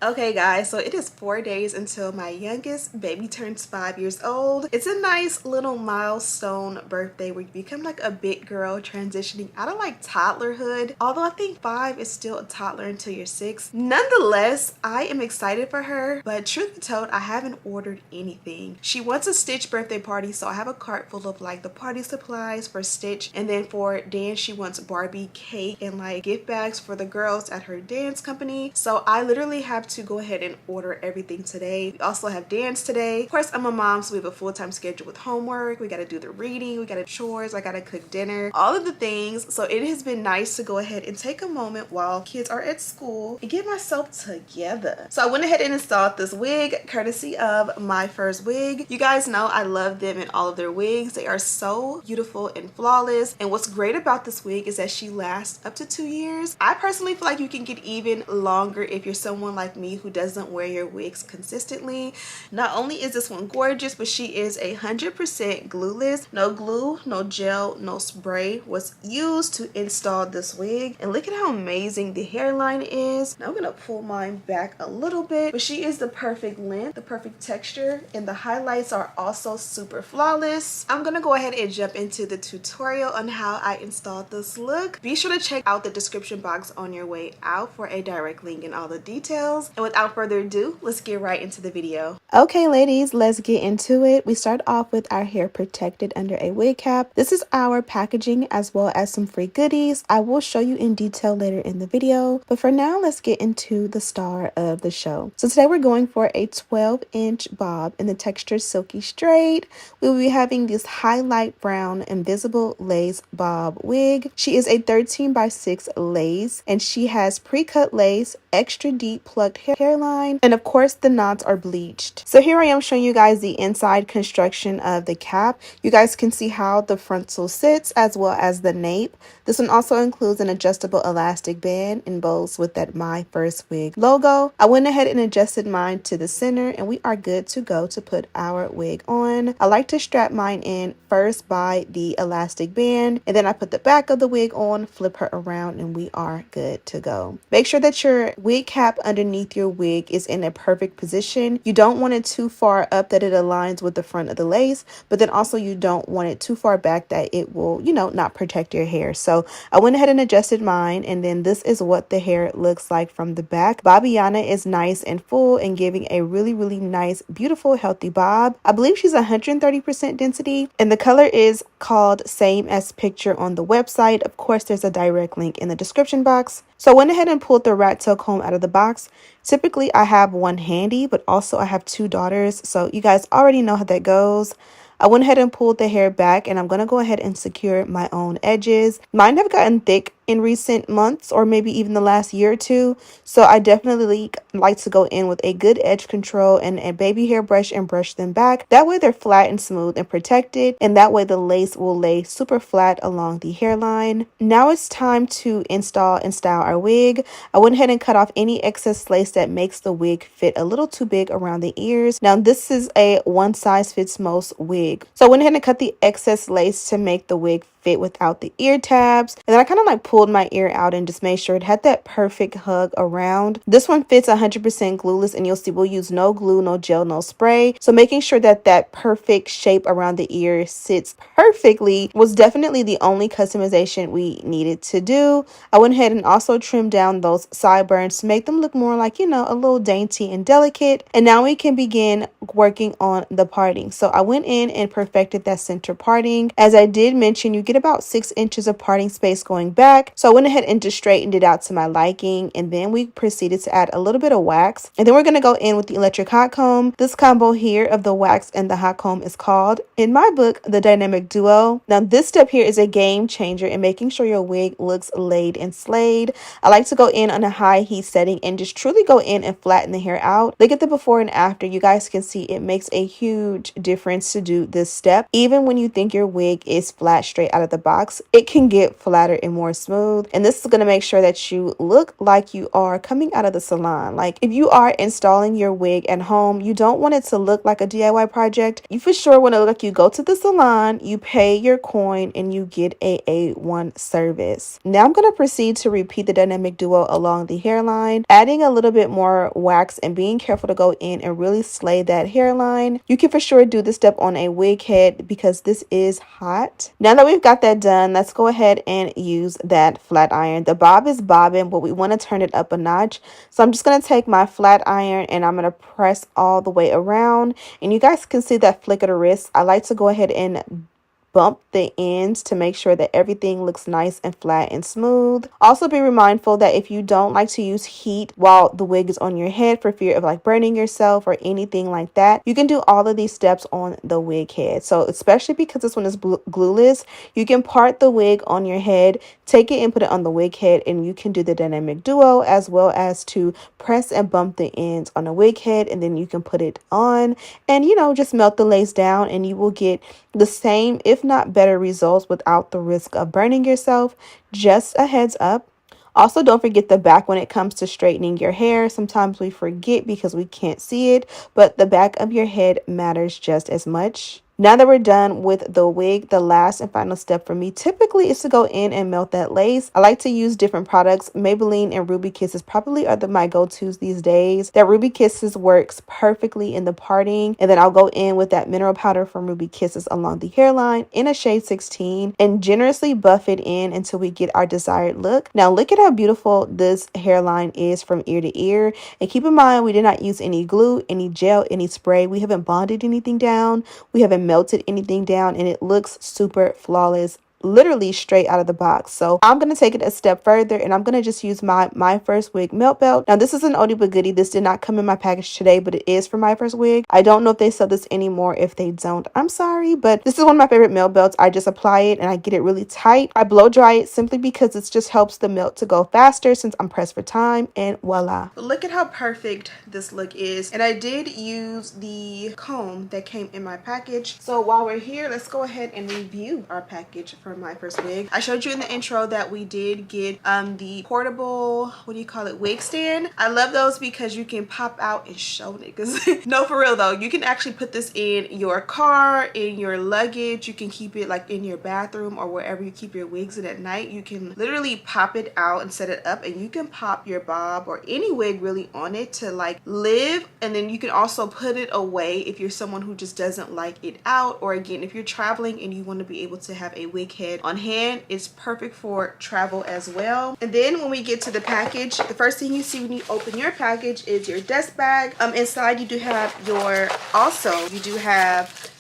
Okay guys, so it is 4 days until my youngest baby turns 5 years old. It's a nice little milestone birthday where you become like a big girl transitioning out of like toddlerhood. Although I think 5 is still a toddler until you're 6. Nonetheless, I am excited for her, but truth be told, I haven't ordered anything. She wants a Stitch birthday party, so I have a cart full of like the party supplies for Stitch, and then for dance she wants Barbie cake and like gift bags for the girls at her dance company. So I literally have to go ahead and order everything today. We also have dance today. Of course, I'm a mom, so we have a full-time schedule with homework. We got to do the reading, we got to chores, I got to cook dinner, all of the things. So it has been nice to go ahead and take a moment while kids are at school and get myself together. So I went ahead and installed this wig courtesy of Myfirstwig. You guys know I love them and all of their wigs. They are so beautiful and flawless. And what's great about this wig is that she lasts up to 2 years. I personally feel like you can get even longer if you're someone like me who doesn't wear your wigs consistently. Not only is this one gorgeous, but she is 100% glueless. No glue, no gel, no spray was used to install this wig. And look at how amazing the hairline is. Now I'm gonna pull mine back a little bit, but she is the perfect length, the perfect texture, and the highlights are also super flawless. I'm gonna go ahead and jump into the tutorial on how I installed this look. Be sure to check out the description box on your way out for a direct link and all the details. And without further ado, let's get right into the video. Okay ladies, let's get into it. We start off with our hair protected under a wig cap. This is our packaging as well as some free goodies. I will show you in detail later in the video, but for now let's get into the star of the show. So today we're going for a 12-inch bob in the texture Silky Straight. We will be having this highlight brown invisible lace bob wig. She is a 13x6 lace and she has pre-cut lace, extra deep plucked hairline, and of course the knots are bleached. So here I am showing you guys the inside construction of the cap. You guys can see how the frontal sits as well as the nape. This one also includes an adjustable elastic band and bows with that Myfirstwig logo. I went ahead and adjusted mine to the center and we are good to go to put our wig on. I like to strap mine in first by the elastic band, and then I put the back of the wig on, flip her around, and we are good to go. Make sure that your wig cap underneath your wig is in a perfect position. You don't want it too far up that it aligns with the front of the lace, but then also you don't want it too far back that it will, not protect your hair. So I went ahead and adjusted mine, and then this is what the hair looks like from the back. Bobbiana is nice and full and giving a really, really nice, beautiful, healthy bob. I believe she's 130% density, and the color is called Same as Picture on the website. Of course, there's a direct link in the description box. So I went ahead and pulled the rat tail comb out of the box. Typically, I have one handy, but also I have 2 daughters, so you guys already know how that goes. I went ahead and pulled the hair back, and I'm going to go ahead and secure my own edges. Mine have gotten thick in recent months or maybe even the last year or two, so I definitely like to go in with a good edge control and a baby hair brush and brush them back. That way they're flat and smooth and protected, and that way the lace will lay super flat along the hairline. Now it's time to install and style our wig. I went ahead and cut off any excess lace that makes the wig fit a little too big around the ears. Now this is a one size fits most wig, so I went ahead and cut the excess lace to make the wig fit without the ear tabs, and then I kind of like pulled my ear out and just made sure it had that perfect hug around. This one fits 100% glueless, and you'll see we'll use no glue, no gel, no spray. So making sure that that perfect shape around the ear sits perfectly was definitely the only customization we needed to do. I went ahead and also trimmed down those sideburns to make them look more like, a little dainty and delicate. And now we can begin working on the parting. So I went in and perfected that center parting. As I did mention, you get about 6 inches of parting space going back. So I went ahead and just straightened it out to my liking, and then we proceeded to add a little bit of wax, and then we're going to go in with the electric hot comb. This combo here of the wax and the hot comb is called, in my book, the dynamic duo. Now this step here is a game changer in making sure your wig looks laid and slayed. I like to go in on a high heat setting and just truly go in and flatten the hair out. Look at the before and after. You guys can see it makes a huge difference to do this step, even when you think your wig is flat straight out out of the box, it can get flatter and more smooth. And this is going to make sure that you look like you are coming out of the salon. Like if you are installing your wig at home, you don't want it to look like a DIY project. You for sure want to look like you go to the salon, you pay your coin, and you get a A1 service. Now I'm going to proceed to repeat the dynamic duo along the hairline, adding a little bit more wax and being careful to go in and really slay that hairline. You can for sure do this step on a wig head because this is hot. Now that we've got that done, let's go ahead and use that flat iron. The bob is bobbing, but we want to turn it up a notch. So I'm just going to take my flat iron and I'm going to press all the way around. And you guys can see that flick of the wrist. I like to go ahead and bump the ends to make sure that everything looks nice and flat and smooth. Also be mindful that if you don't like to use heat while the wig is on your head for fear of like burning yourself or anything like that, you can do all of these steps on the wig head. So especially because this one is glueless, you can part the wig on your head, take it and put it on the wig head, and you can do the dynamic duo as well as to press and bump the ends on a wig head, and then you can put it on and, you know, just melt the lace down and you will get the same, if not better, results without the risk of burning yourself. Just a heads up. Also, don't forget the back when it comes to straightening your hair. Sometimes we forget because we can't see it, but the back of your head matters just as much. Now that we're done with the wig, the last and final step for me typically is to go in and melt that lace. I like to use different products. Maybelline and Ruby Kisses probably are my go-tos these days. That Ruby Kisses works perfectly in the parting. And then I'll go in with that mineral powder from Ruby Kisses along the hairline in a shade 16 and generously buff it in until we get our desired look. Now look at how beautiful this hairline is from ear to ear. And keep in mind, we did not use any glue, any gel, any spray. We haven't bonded anything down. We haven't melted anything down, and it looks super flawless, literally straight out of the box. So I'm going to take it a step further and I'm going to just use my Myfirstwig melt belt. Now this is an oldie but goodie. This did not come in my package today, but it is for Myfirstwig. I don't know if they sell this anymore. If they don't, I'm sorry, but this is one of my favorite melt belts. I just apply it and I get it really tight. I blow dry it simply because it just helps the melt to go faster since I'm pressed for time, and voila. Look at how perfect this look is. And I did use the comb that came in my package. So while we're here, let's go ahead and review our package for Myfirstwig. I showed you in the intro that we did get the portable, what do you call it, wig stand. I love those because you can pop out and show niggas. No, for real though, you can actually put this in your car, in your luggage. You can keep it like in your bathroom or wherever you keep your wigs in at night. You can literally pop it out and set it up, and you can pop your bob or any wig really on it to like live. And then you can also put it away if you're someone who just doesn't like it out, or again, if you're traveling and you want to be able to have a wig head on hand. It's perfect for travel as well. And then when we get to the package, the first thing you see when you open your package is your dust bag. Inside you do have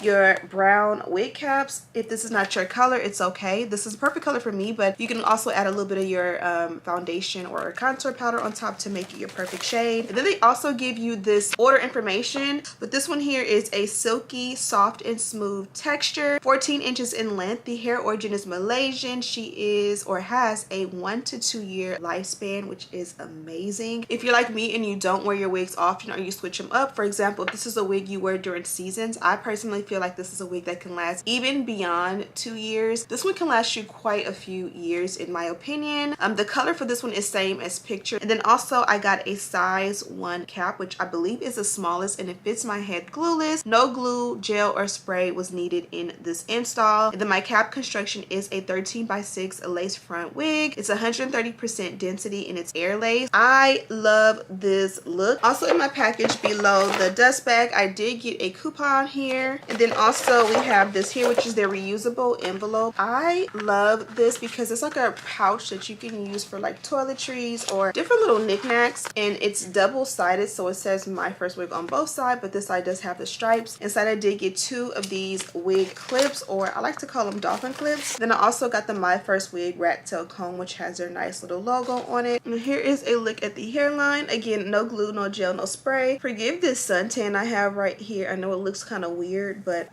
your brown wig caps. If this is not your color, it's okay. This is a perfect color for me, but you can also add a little bit of your foundation or contour powder on top to make it your perfect shade. And then they also give you this order information, but this one here is a silky, soft and smooth texture, 14 inches in length. The hair origin is Malaysian. She is or has a 1 to 2 year lifespan, which is amazing. If you're like me and you don't wear your wigs often or you switch them up, for example, if this is a wig you wear during seasons, I personally feel like this is a wig that can last even beyond 2 years. This one can last you quite a few years in my opinion. The color for this one is same as picture. And then also I got a size 1 cap, which I believe is the smallest, and it fits my head glueless. No glue, gel or spray was needed in this install. And then my cap construction is a 13x6 lace front wig. It's 130% density and it's air lace. I love this look. Also in my package below the dust bag, I did get a coupon here. And then also we have this here, which is their reusable envelope. I love this because it's like a pouch that you can use for like toiletries or different little knickknacks. And it's double-sided, so it says Myfirstwig on both sides, but this side does have the stripes. Inside I did get 2 of these wig clips, or I like to call them dolphin clips. Then I also got the Myfirstwig rat tail comb, which has their nice little logo on it. And here is a look at the hairline. Again, no glue, no gel, no spray. Forgive this suntan I have right here. I know it looks kind of weird, but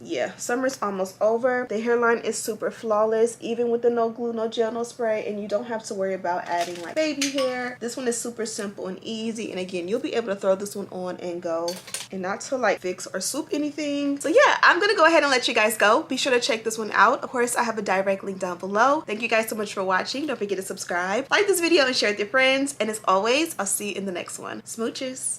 yeah, summer's almost over. The hairline is super flawless, even with the no glue, no gel, no spray, and you don't have to worry about adding like baby hair. This one is super simple and easy, and again, you'll be able to throw this one on and go and not to like fix or swoop anything. So yeah, I'm gonna go ahead and let you guys go. Be sure to check this one out. Of course, I have a direct link down below. Thank you guys so much for watching. Don't forget to subscribe, like this video, and share with your friends. And as always, I'll see you in the next one. Smooches.